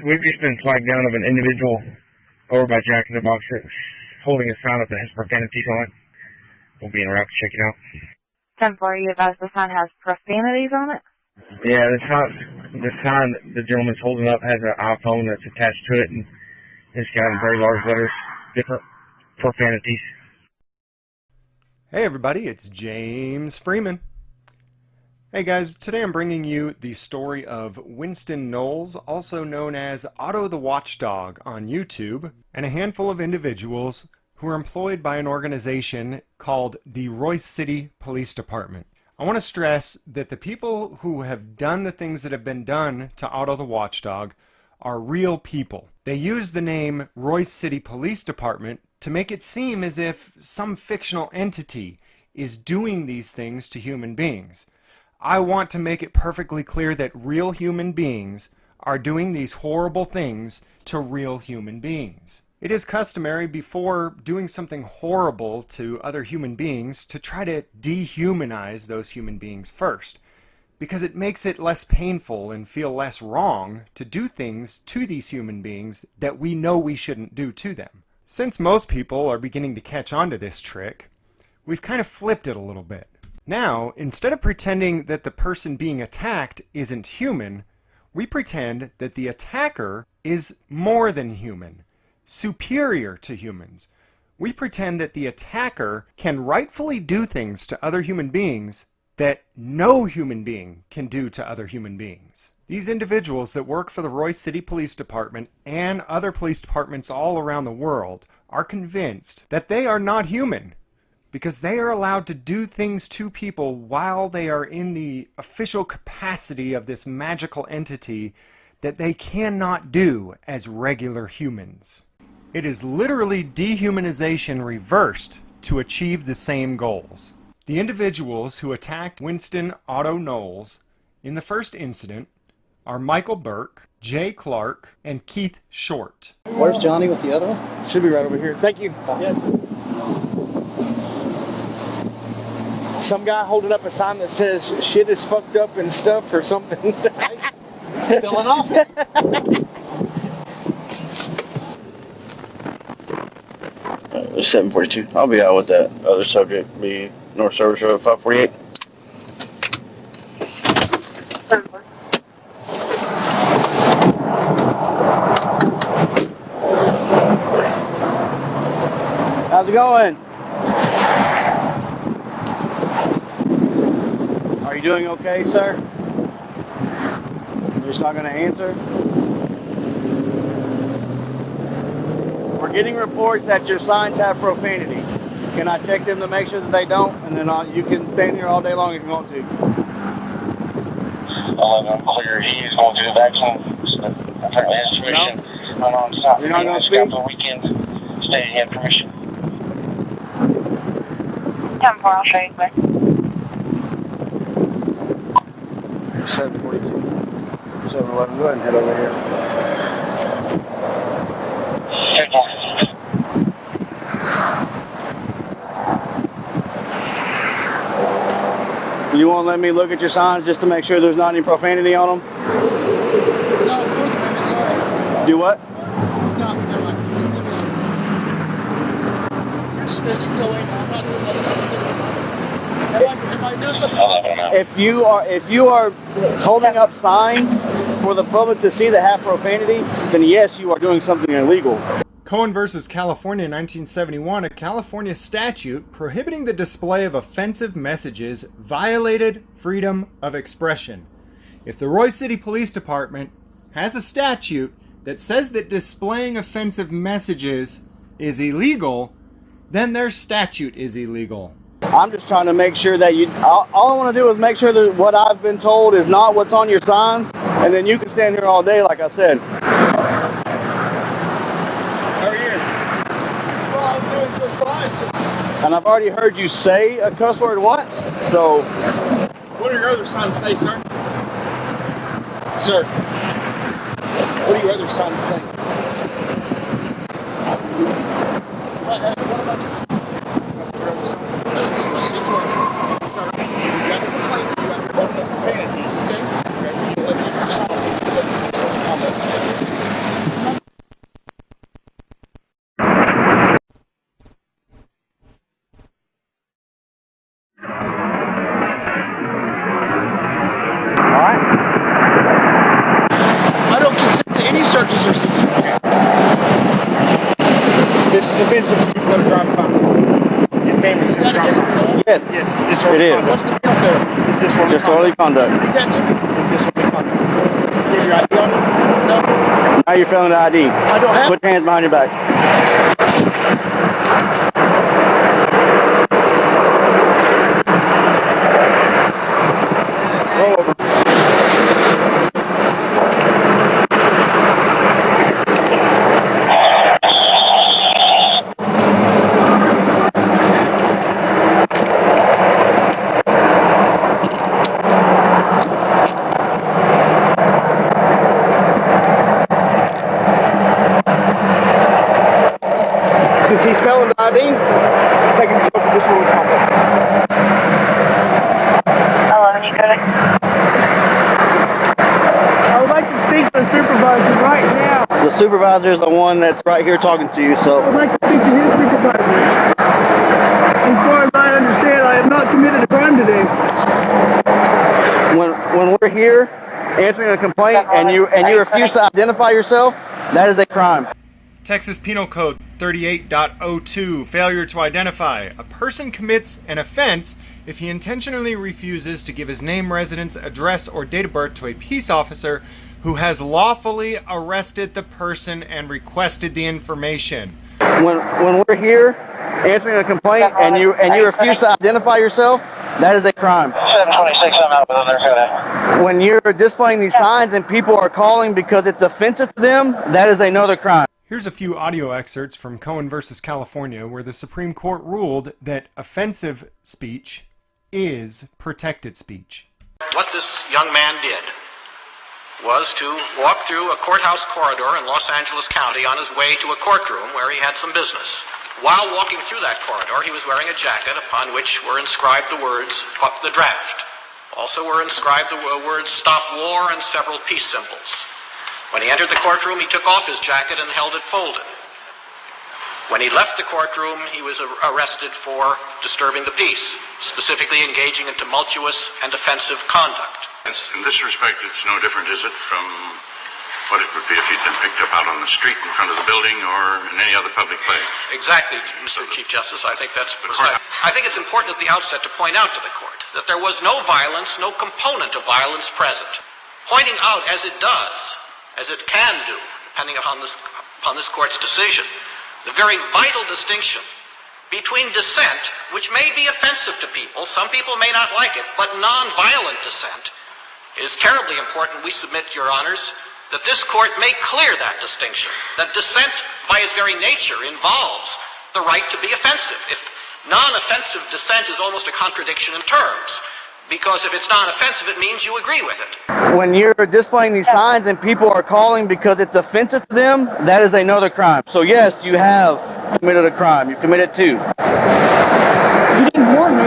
we've just been flagged down of an individual over by Jack in the Box that's holding a sign up that has profanities on it. We'll be en route to check it out. 10-4, you advise the sign has profanities on it? Yeah, the sign the gentleman's holding up has an iPhone that's attached to it, and it's got in very large letters different profanities. Hey everybody, it's James Freeman. Hey guys, today I'm bringing you the story of Winston Knowles, also known as Otto the Watchdog on YouTube, and a handful of individuals who are employed by an organization called the Royce City Police Department. I want to stress that the people who have done the things that have been done to Otto the Watchdog are real people. They use the name Royce City Police Department to make it seem as if some fictional entity is doing these things to human beings. I want to make it perfectly clear that real human beings are doing these horrible things to real human beings. It is customary before doing something horrible to other human beings to try to dehumanize those human beings first, because it makes it less painful and feel less wrong to do things to these human beings that we know we shouldn't do to them. Since most people are beginning to catch on to this trick, we've kind of flipped it a little bit. Now, instead of pretending that the person being attacked isn't human, we pretend that the attacker is more than human, superior to humans. We pretend that the attacker can rightfully do things to other human beings that no human being can do to other human beings. These individuals that work for the Royce City Police Department and other police departments all around the world are convinced that they are not human, because they are allowed to do things to people while they are in the official capacity of this magical entity that they cannot do as regular humans. It is literally dehumanization reversed to achieve the same goals. The individuals who attacked Winston Otto Knowles in the first incident are Michael Burke, Jay Clark, and Keith Short. Where's Johnny with the other one? Should be right over here. Thank you. Yes. Some guy holding up a sign that says shit is fucked up and stuff or something. Still an office. 742. I'll be out with that other subject. Be North Service Road 548. How's it going? Are you doing okay, sir? You're just not going to answer? We're getting reports that your signs have profanity. Can I check them to make sure that they don't? And then you can stand here all day long if you want to. I'm clear. He's going to do the vaccine. His permission. No. You're not going to speak? The weekend. State he had permission. 10-4, I'll show you quick. 742. 711. Go ahead and head over here. 10-4. You won't let me look at your signs just to make sure there's not any profanity on them? No, it's all right. Do what? No, never mind. You're dismissed. You can go away now. I'm not doing nothing. Am I doing something? If you are holding up signs for the public to see that have profanity, then yes, you are doing something illegal. Cohen versus California, 1971, a California statute prohibiting the display of offensive messages violated freedom of expression. If the Royce City Police Department has a statute that says that displaying offensive messages is illegal, then their statute is illegal. I'm just trying to make sure that all I want to do is make sure that what I've been told is not what's on your signs, and then you can stand here all day like I said. And I've already heard you say a cuss word once, so... What do your other signs say, sir? Sir, what do your other signs say? What am I doing? That's your other signs. Let's get going. Sir, you got the complaints, you got the profanities. Okay. Okay. You let me know. it's offensive to people that are driving by. Your family's just driving by. Yes. Yes, it's disorderly It is. conduct. What's the penal code? It's Disorderly conduct. Yeah, it's disorderly conduct. Do you have your ID on you? No. Now you're failing the ID. I don't have. Put your hands behind your back. Roll over. Since he's failing the ID, take him to jail for disorderly conduct. Hello, Nico. I would like to speak to the supervisor right now. The supervisor is the one that's right here talking to you, I so would like to speak to his supervisor. As far as I understand, I have not committed a crime today. when we're here answering a complaint and you refuse to identify yourself, that is a crime. Texas Penal Code 38.02, failure to identify. A person commits an offense if he intentionally refuses to give his name, residence, address, or date of birth to a peace officer who has lawfully arrested the person and requested the information. When we're here answering a complaint and you refuse to identify yourself, that is a crime. 726, I'm out with them. When you're displaying these signs and people are calling because it's offensive to them, that is another crime. Here's a few audio excerpts from Cohen versus California, where the Supreme Court ruled that offensive speech is protected speech. What this young man did was to walk through a courthouse corridor in Los Angeles County on his way to a courtroom where he had some business. While walking through that corridor, he was wearing a jacket upon which were inscribed the words, "Fuck the draft." Also were inscribed the words, "Stop war," and several peace symbols. When he entered the courtroom, he took off his jacket and held it folded. When he left the courtroom, he was arrested for disturbing the peace, specifically engaging in tumultuous and offensive conduct. In this respect, it's no different, is it, from what it would be if he'd been picked up out on the street in front of the building or in any other public place? Exactly, Mr. Chief Justice. I think that's precise. I think it's important at the outset to point out to the court that there was no violence, no component of violence present. Pointing out, as it does, as it can do, depending upon this court's decision, the very vital distinction between dissent, which may be offensive to people, some people may not like it, but non-violent dissent is terribly important. We submit, Your Honors, that this court make clear that distinction, that dissent by its very nature involves the right to be offensive. If non-offensive dissent is almost a contradiction in terms, because if it's non-offensive, it means you agree with it. When you're displaying these signs and people are calling because it's offensive to them, that is another crime. So yes, you have committed a crime. You committed two. You didn't warn me.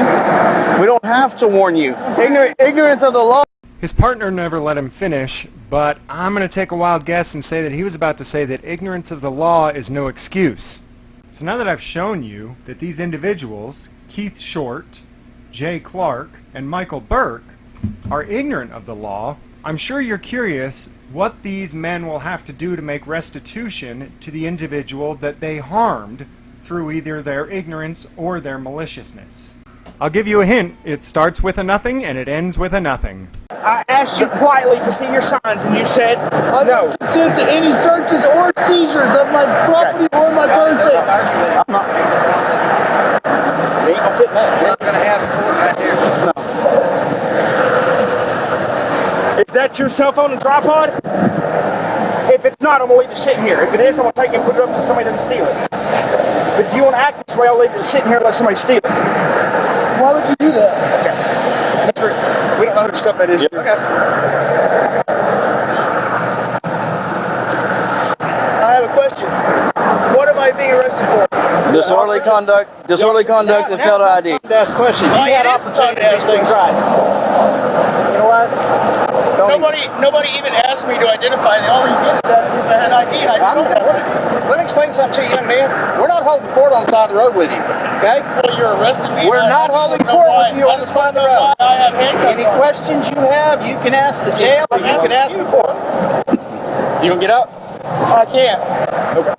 We don't have to warn you. Ignorance of the law. His partner never let him finish, but I'm going to take a wild guess and say that he was about to say that ignorance of the law is no excuse. So now that I've shown you that these individuals, Keith Short, Jay Clark, and Michael Burke, are ignorant of the law, I'm sure you're curious what these men will have to do to make restitution to the individual that they harmed through either their ignorance or their maliciousness. I'll give you a hint. It starts with a nothing and it ends with a nothing. I asked you politely to see your signs, and you said no. Consent to any searches or seizures of my property or my person. I'm not. You ain't gonna fit in that. We're not going to have a court right here. No. Is that your cell phone and tripod? If it's not, I'm gonna leave it sitting here. If it is, I'm gonna take it and put it up so somebody doesn't steal it. But if you want to act this way, I'll leave it sitting here and let somebody steal it. Why would you do that? Okay. We don't know who the stuff that is. Yep. Okay. I have a question. What am I being arrested for? Disorderly conduct, and failed ID. Ask questions. You had opportunity to ask things right. You know what? Nobody even asked me to identify. All you did is ask me if I had ID. And I don't have it. Let me explain something to you, young man. We're not holding court on the side of the road with you, okay? Well, you're arresting me. We're not holding court with you on the side of the road. I have handcuffs. Any questions you have, you can ask the jail or you can ask the court. You gonna get up? I can't. Okay.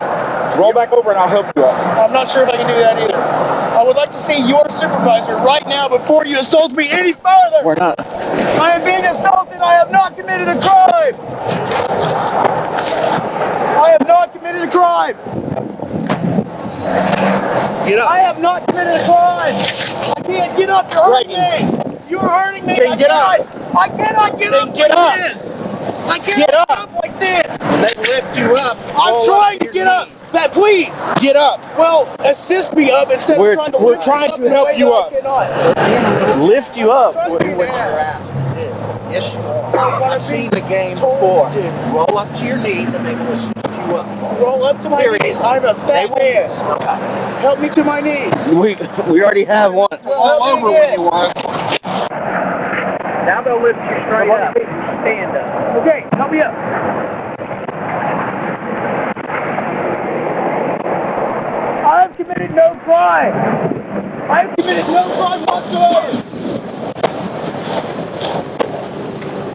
Roll back over and I'll help you out. I'm not sure if I can do that either. I would like to see your supervisor right now before you assault me any further. We're not. I am being assaulted. I have not committed a crime. I have not committed a crime. Get up. I have not committed a crime. I can't get up. You're hurting me. You're hurting me. Then get up. I cannot get Then up get like up. this. I can't get up like this. When they lift you up, I'm trying to get up. Please get up. Well, assist me up instead of trying to. We're trying to help you up. Lift you up. Yes, you are. I've seen the game before. Roll up to your knees and they will assist you up. Roll up to my knees. I'm a fat man. Okay. Help me to my knees. We already have one. All over when you want. Now they'll lift you straight up. Stand up. Okay, help me up. I have committed no crime. I have committed no crime whatsoever.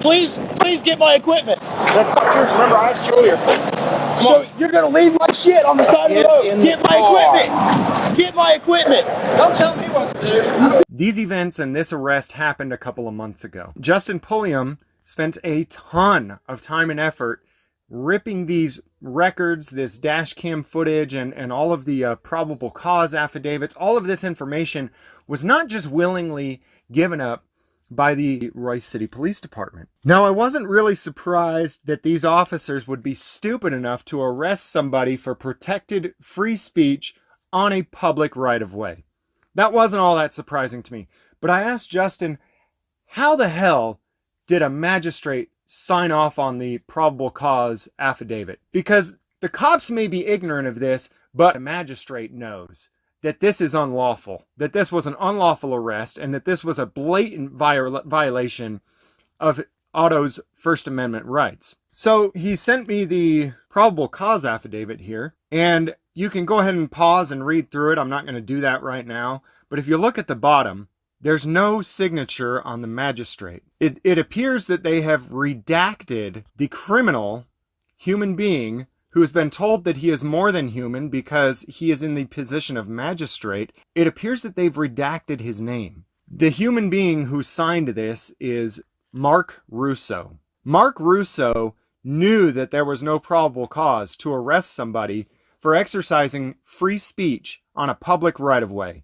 Please get my equipment. That's not yours. Remember, I asked you earlier. Come on. You're gonna leave my shit on the side of the road. Get my equipment. Get my equipment. Don't tell me what to do. These events and this arrest happened a couple of months ago. Justin Pulliam spent a ton of time and effort ripping these records, this dash cam footage, and all of the probable cause affidavits. All of this information was not just willingly given up by the Royce City Police Department. Now, I wasn't really surprised that these officers would be stupid enough to arrest somebody for protected free speech on a public right-of-way. That wasn't all that surprising to me. But I asked Justin, how the hell did a magistrate sign off on the probable cause affidavit? Because the cops may be ignorant of this, but a magistrate knows that this is unlawful, that this was an unlawful arrest, and that this was a blatant violation of Otto's First Amendment rights. So he sent me the probable cause affidavit here, and you can go ahead and pause and read through it. I'm not going to do that right now. But if you look at the bottom, there's no signature on the magistrate. It appears that they have redacted the criminal human being who has been told that he is more than human because he is in the position of magistrate. It appears that they've redacted his name. The human being who signed this is Mark Russo. Mark Russo knew that there was no probable cause to arrest somebody for exercising free speech on a public right-of-way.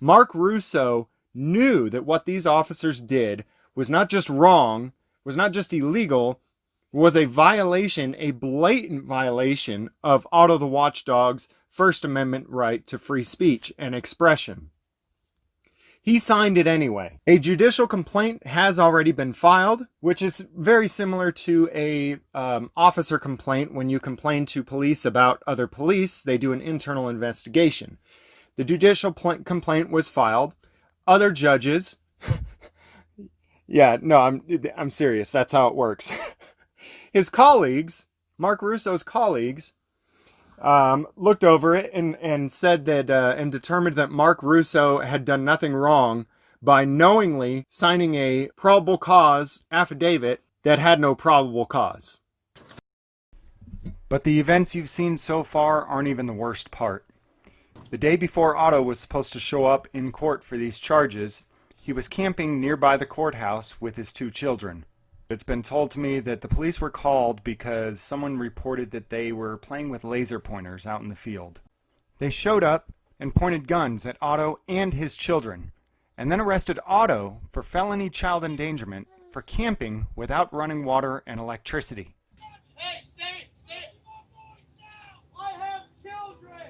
Mark Russo knew that what these officers did was not just wrong, was not just illegal, was a violation, a blatant violation of Otto the Watchdog's First Amendment right to free speech and expression. He signed it anyway. A judicial complaint has already been filed, which is very similar to a officer complaint. When you complain to police about other police, they do an internal investigation. The judicial complaint was filed. Other judges, yeah, no, I'm serious. That's how it works. His colleagues, Mark Russo's colleagues, looked over it and said that and determined that Mark Russo had done nothing wrong by knowingly signing a probable cause affidavit that had no probable cause. But the events you've seen so far aren't even the worst part. The day before Otto was supposed to show up in court for these charges, he was camping nearby the courthouse with his 2 children. It's been told to me that the police were called because someone reported that they were playing with laser pointers out in the field. They showed up and pointed guns at Otto and his children, and then arrested Otto for felony child endangerment for camping without running water and electricity. Hey, stay! I have children!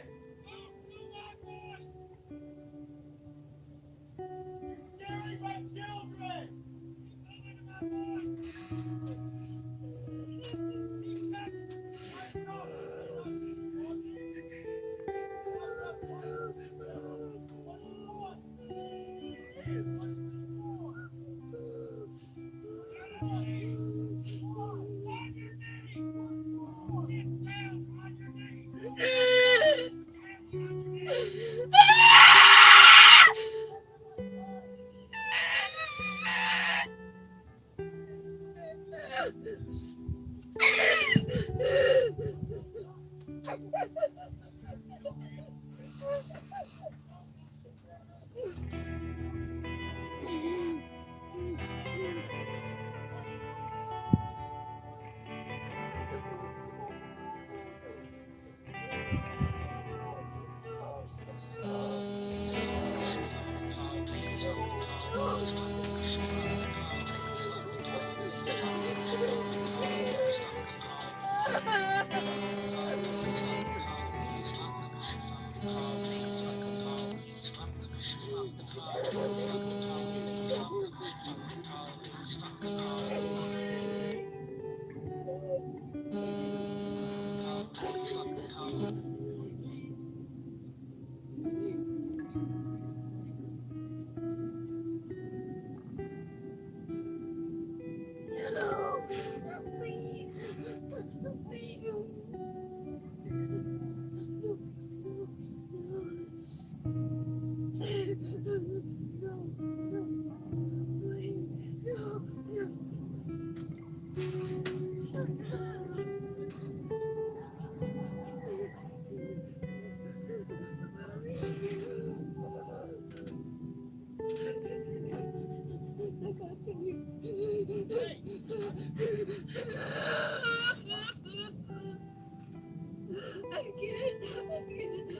You're scaring my children!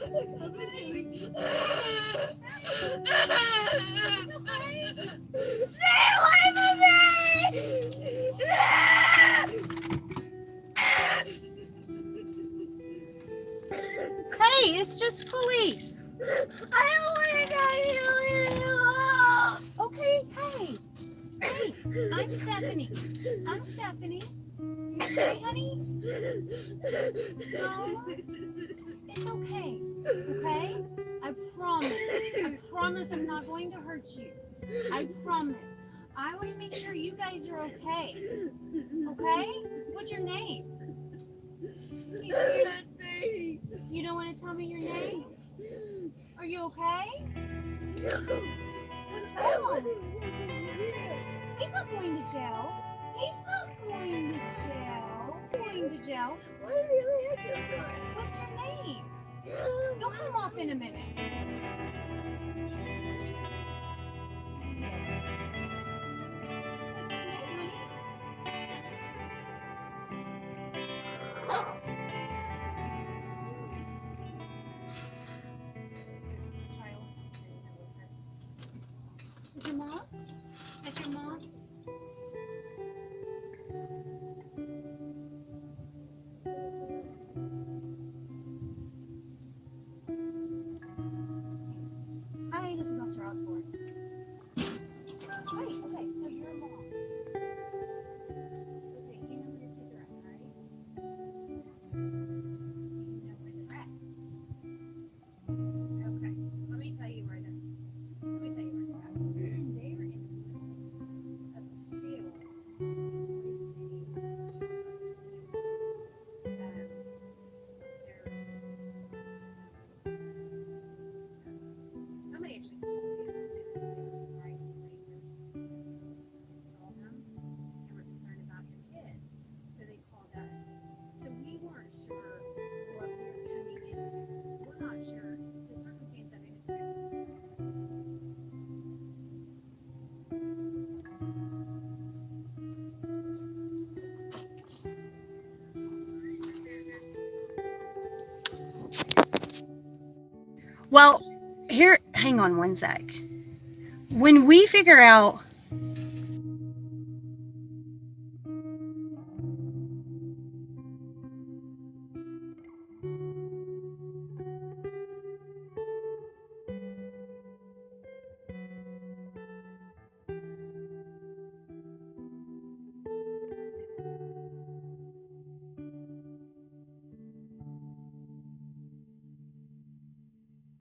Hey, it's just police. I don't want to go. Okay, hey. Hey, I'm Stephanie. I'm Stephanie. Okay, honey? No, it's okay. Okay? I promise. I promise I'm not going to hurt you. I promise. I want to make sure you guys are okay. Okay? What's your name? You don't want to tell me your name? Are you okay? What's wrong? He's not going to jail. He's not going to jail. Going to jail. What's your name? You'll come off in a minute. What's your name, honey? Is your mom? Is your mom? Hi, this is Dr. Osborne. Hi, okay, so you're a mom. Okay, you know where your kids are at, right? You know where they're at. Okay, let me tell you where they're at. Let me tell you where they're at. They were in the middle of a field. Somebody actually told me that they were right lasers and saw them and were concerned about your kids. So they called us. So we weren't sure what we were coming into. We're not sure the circumstance of it is very well, here, hang on one sec. When we figure out